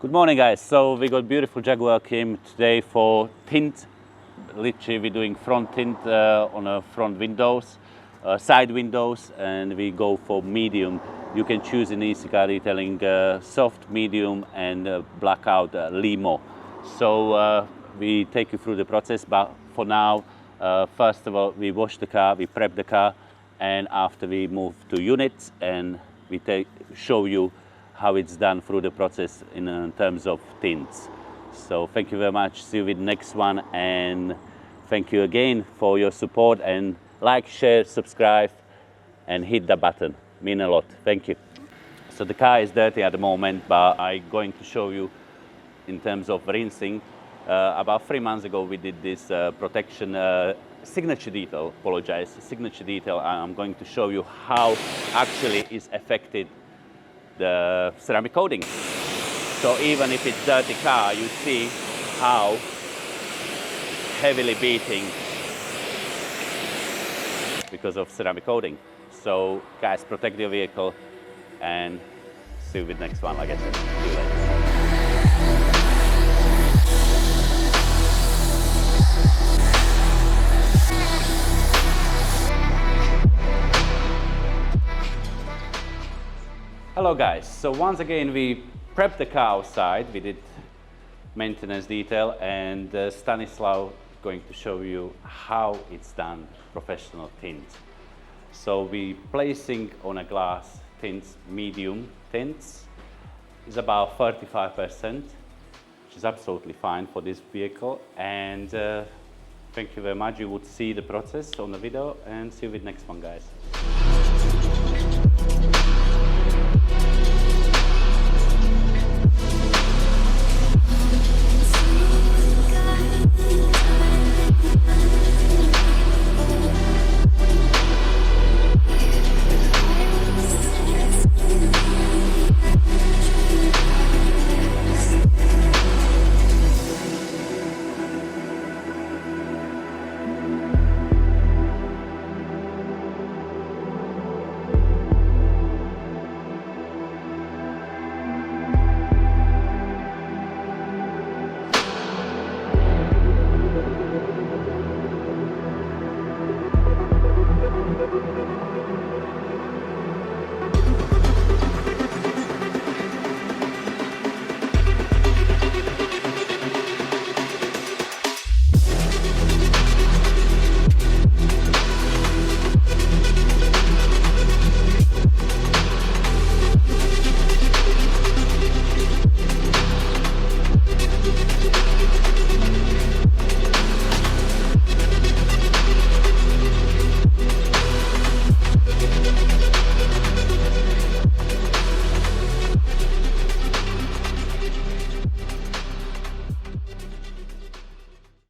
Good morning, guys. So we got beautiful Jaguar came today for tint. Literally we're doing front tint on the front windows, side windows, and we go for medium. You can choose in easy car detailing soft, medium, and blackout limo. So we take you through the process, but for now, first of all, we wash the car, we prep the car, and after we move to units and we show you how it's done through the process in terms of tints. So thank you very much. See you with the next one, and thank you again for your support, and like, share, subscribe, and hit the button. Mean a lot. Thank you. So the car is dirty at the moment, but I'm going to show you in terms of rinsing. About 3 months ago we did this protection signature detail. Signature detail. I'm going to show you how actually is affected the ceramic coating. So even if it's dirty car, you see how heavily beating because of ceramic coating. So guys, protect your vehicle, and see you with the next one, like I said. See you later. Hello guys, so once again we prepped the car outside. We did maintenance detail, and Stanislav going to show you how it's done, professional tint. So we placing on a glass tints, medium tints, is about 35%, which is absolutely fine for this vehicle. And thank you very much. You would see the process on the video, and see you with the next one, guys.